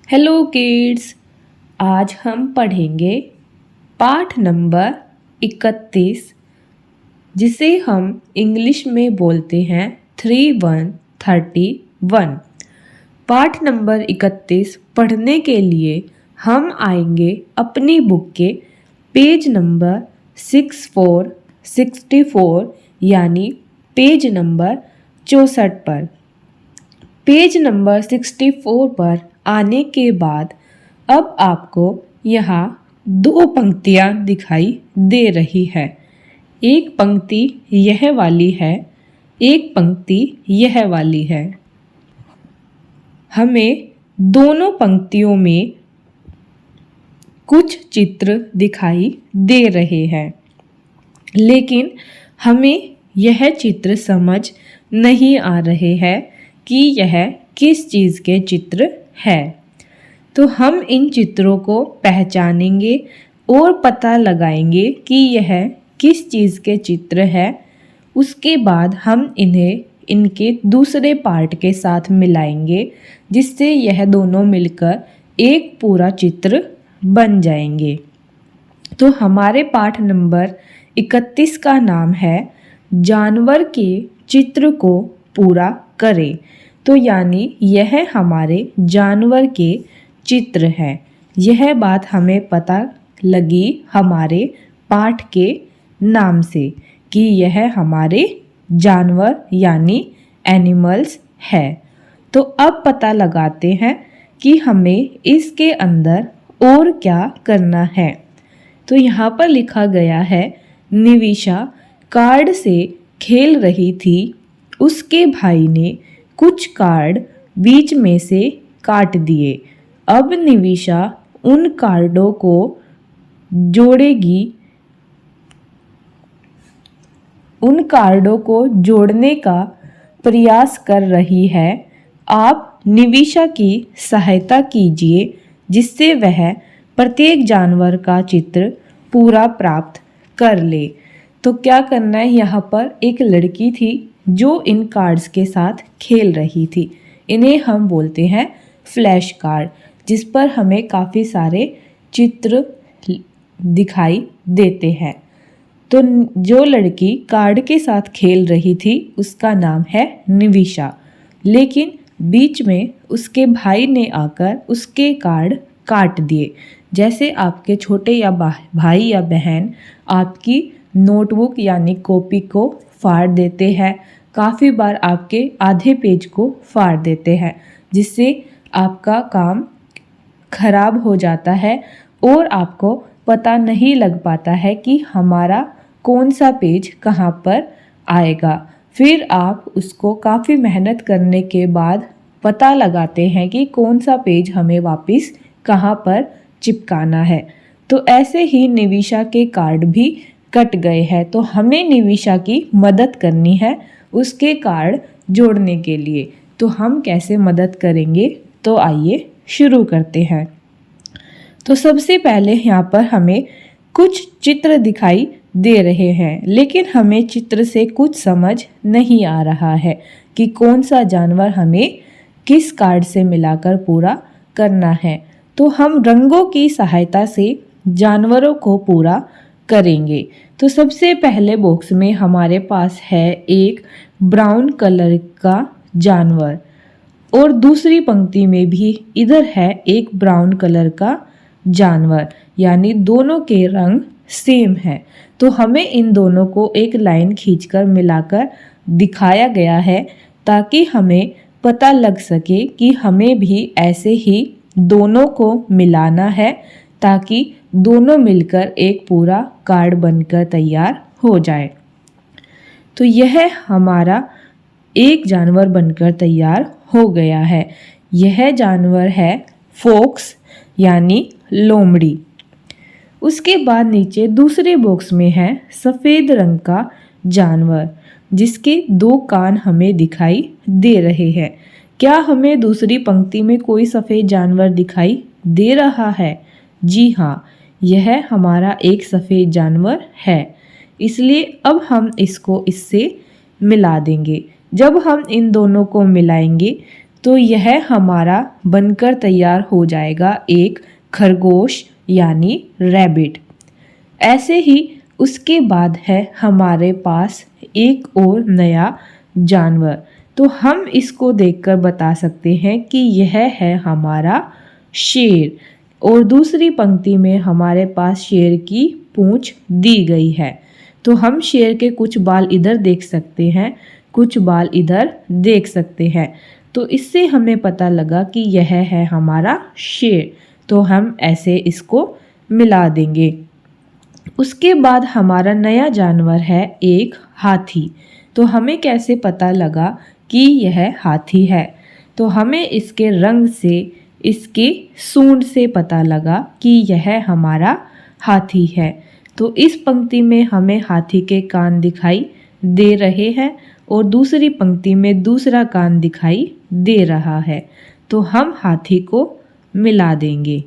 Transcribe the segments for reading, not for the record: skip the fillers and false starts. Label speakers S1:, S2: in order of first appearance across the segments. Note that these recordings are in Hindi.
S1: हेलो किड्स, आज हम पढ़ेंगे पाठ नंबर 31 जिसे हम इंग्लिश में बोलते हैं 3131। पाठ नंबर 31 पढ़ने के लिए हम आएंगे अपनी बुक के पेज नंबर 64 यानी पेज नंबर 64 पर। पेज नंबर 64 पर आने के बाद अब आपको यहाँ दो पंक्तियाँ दिखाई दे रही है। एक पंक्ति यह वाली है, एक पंक्ति यह वाली है। हमें दोनों पंक्तियों में कुछ चित्र दिखाई दे रहे हैं, लेकिन हमें यह चित्र समझ नहीं आ रहे हैं कि यह किस चीज़ के चित्र है। तो हम इन चित्रों को पहचानेंगे और पता लगाएंगे कि यह किस चीज़ के चित्र है। उसके बाद हम इन्हें इनके दूसरे पार्ट के साथ मिलाएंगे, जिससे यह दोनों मिलकर एक पूरा चित्र बन जाएंगे। तो हमारे पाठ नंबर 31 का नाम है जानवर के चित्र को पूरा करें। तो यानी यह हमारे जानवर के चित्र हैं। यह बात हमें पता लगी हमारे पाठ के नाम से कि यह हमारे जानवर यानी एनिमल्स है। तो अब पता लगाते हैं कि हमें इसके अंदर और क्या करना है। तो यहाँ पर लिखा गया है, निविशा कार्ड से खेल रही थी। उसके भाई ने कुछ कार्ड बीच में से काट दिए। अब निविशा उन कार्डों को जोड़ेगी। उन कार्डों को जोड़ने का प्रयास कर रही है। आप निविशा की सहायता कीजिए, जिससे वह प्रत्येक जानवर का चित्र पूरा प्राप्त कर ले। तो क्या करना है, यहाँ पर एक लड़की थी जो इन कार्ड्स के साथ खेल रही थी। इन्हें हम बोलते हैं फ्लैश कार्ड, जिस पर हमें काफ़ी सारे चित्र दिखाई देते हैं। तो जो लड़की कार्ड के साथ खेल रही थी उसका नाम है निविशा, लेकिन बीच में उसके भाई ने आकर उसके कार्ड काट दिए। जैसे आपके छोटे या भाई या बहन आपकी नोटबुक यानी कॉपी को फाड़ देते हैं, काफ़ी बार आपके आधे पेज को फाड़ देते हैं, जिससे आपका काम खराब हो जाता है और आपको पता नहीं लग पाता है कि हमारा कौन सा पेज कहाँ पर आएगा। फिर आप उसको काफ़ी मेहनत करने के बाद पता लगाते हैं कि कौन सा पेज हमें वापस कहाँ पर चिपकाना है। तो ऐसे ही निविशा के कार्ड भी कट गए हैं। तो हमें निविशा की मदद करनी है उसके कार्ड जोड़ने के लिए। तो हम कैसे मदद करेंगे, तो आइए शुरू करते हैं। तो सबसे पहले यहाँ पर हमें कुछ चित्र दिखाई दे रहे हैं, लेकिन हमें चित्र से कुछ समझ नहीं आ रहा है कि कौन सा जानवर हमें किस कार्ड से मिलाकर पूरा करना है। तो हम रंगों की सहायता से जानवरों को पूरा करेंगे। तो सबसे पहले बॉक्स में हमारे पास है एक ब्राउन कलर का जानवर, और दूसरी पंक्ति में भी इधर है एक ब्राउन कलर का जानवर, यानी दोनों के रंग सेम है। तो हमें इन दोनों को एक लाइन खींचकर मिलाकर दिखाया गया है, ताकि हमें पता लग सके कि हमें भी ऐसे ही दोनों को मिलाना है, ताकि दोनों मिलकर एक पूरा कार्ड बनकर तैयार हो जाए। तो यह हमारा एक जानवर बनकर तैयार हो गया है। यह जानवर है फॉक्स यानी लोमड़ी। उसके बाद नीचे दूसरे बॉक्स में है सफ़ेद रंग का जानवर, जिसके दो कान हमें दिखाई दे रहे हैं। क्या हमें दूसरी पंक्ति में कोई सफ़ेद जानवर दिखाई दे रहा है? जी हाँ, यह हमारा एक सफ़ेद जानवर है। इसलिए अब हम इसको इससे मिला देंगे। जब हम इन दोनों को मिलाएंगे तो यह हमारा बनकर तैयार हो जाएगा एक खरगोश यानी रैबिट। ऐसे ही उसके बाद है हमारे पास एक और नया जानवर। तो हम इसको देखकर बता सकते हैं कि यह है हमारा शेर। और दूसरी पंक्ति में हमारे पास शेर की पूंछ दी गई है। तो हम शेर के कुछ बाल इधर देख सकते हैं, कुछ बाल इधर देख सकते हैं। तो इससे हमें पता लगा कि यह है हमारा शेर। तो हम ऐसे इसको मिला देंगे। उसके बाद हमारा नया जानवर है एक हाथी। तो हमें कैसे पता लगा कि यह हाथी है? तो हमें इसके रंग से, इसके सूंड से पता लगा कि यह हमारा हाथी है। तो इस पंक्ति में हमें हाथी के कान दिखाई दे रहे हैं और दूसरी पंक्ति में दूसरा कान दिखाई दे रहा है। तो हम हाथी को मिला देंगे।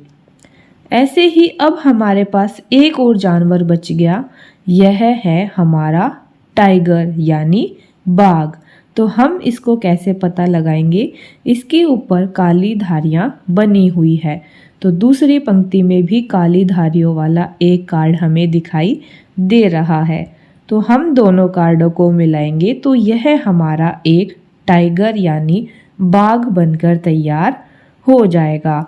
S1: ऐसे ही अब हमारे पास एक और जानवर बच गया, यह है हमारा टाइगर यानी बाघ। तो हम इसको कैसे पता लगाएंगे? इसके ऊपर काली धारियां बनी हुई है। तो दूसरी पंक्ति में भी काली धारियों वाला एक कार्ड हमें दिखाई दे रहा है। तो हम दोनों कार्डों को मिलाएंगे तो यह हमारा एक टाइगर यानी बाघ बनकर तैयार हो जाएगा।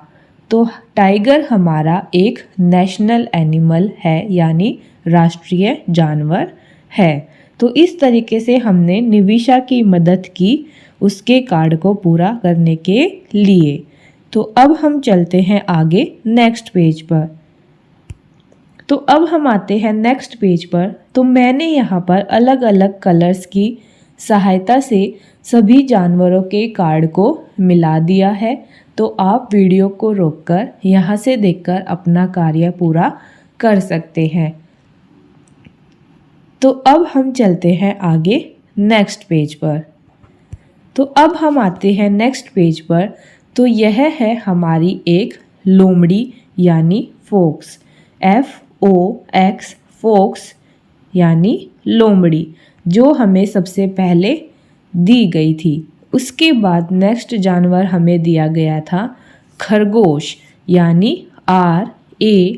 S1: तो टाइगर हमारा एक नेशनल एनिमल है यानी राष्ट्रीय जानवर है। तो इस तरीके से हमने निविशा की मदद की उसके कार्ड को पूरा करने के लिए। तो अब हम चलते हैं आगे नेक्स्ट पेज पर। तो अब हम आते हैं नेक्स्ट पेज पर। तो मैंने यहाँ पर अलग अलग कलर्स की सहायता से सभी जानवरों के कार्ड को मिला दिया है। तो आप वीडियो को रोककर यहाँ से देखकर अपना कार्य पूरा कर सकते हैं। तो अब हम चलते हैं आगे नेक्स्ट पेज पर। तो अब हम आते हैं नेक्स्ट पेज पर। तो यह है हमारी एक लोमड़ी यानी फोक्स, FOX फोक्स यानी लोमड़ी, जो हमें सबसे पहले दी गई थी। उसके बाद नेक्स्ट जानवर हमें दिया गया था खरगोश यानी RABBIT,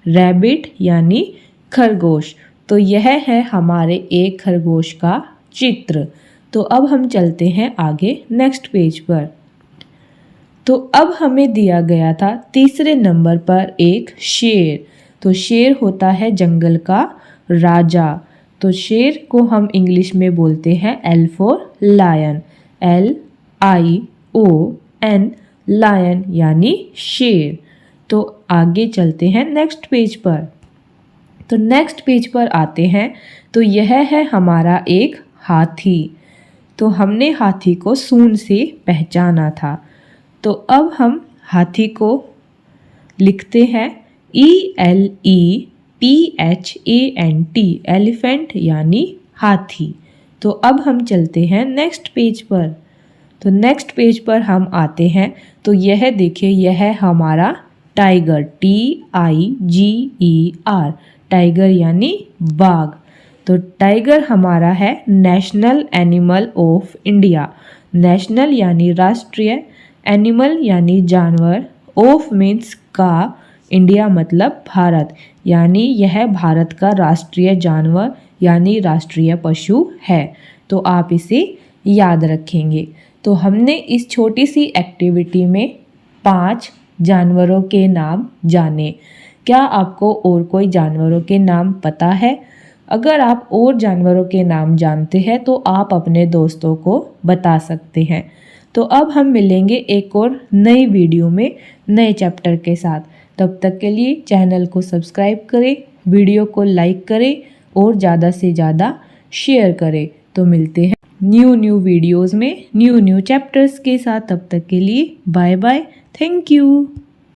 S1: रैबिट यानी खरगोश। तो यह है हमारे एक खरगोश का चित्र। तो अब हम चलते हैं आगे नेक्स्ट पेज पर। तो अब हमें दिया गया था तीसरे नंबर पर एक शेर। तो शेर होता है जंगल का राजा। तो शेर को हम इंग्लिश में बोलते हैं L for lion, LION, lion यानी शेर। तो आगे चलते हैं नेक्स्ट पेज पर। तो नेक्स्ट पेज पर आते हैं। तो यह है हमारा एक हाथी। तो हमने हाथी को सूंड से पहचाना था। तो अब हम हाथी को लिखते हैं ELEPHANT, एलिफेंट यानी हाथी। तो अब हम चलते हैं नेक्स्ट पेज पर। तो नेक्स्ट पेज पर हम आते हैं। तो यह देखिए, यह है हमारा टाइगर, TIGER, टाइगर यानी बाघ। तो टाइगर हमारा है national animal of India. National यानी राष्ट्रीय, एनिमल यानी जानवर, ऑफ मीन्स का, इंडिया मतलब भारत, यानी यह भारत का राष्ट्रीय जानवर यानी राष्ट्रीय पशु है। तो आप इसे याद रखेंगे। तो हमने इस छोटी सी एक्टिविटी में 5 जानवरों के नाम जाने। क्या आपको और कोई जानवरों के नाम पता है? अगर आप और जानवरों के नाम जानते हैं तो आप अपने दोस्तों को बता सकते हैं। तो अब हम मिलेंगे एक और नई वीडियो में नए चैप्टर के साथ। तब तक के लिए चैनल को सब्सक्राइब करें, वीडियो को लाइक करें और ज़्यादा से ज़्यादा शेयर करें। तो मिलते हैं न्यू वीडियोज़ में न्यू चैप्टर्स के साथ। तब तक के लिए बाय बाय, थैंक यू।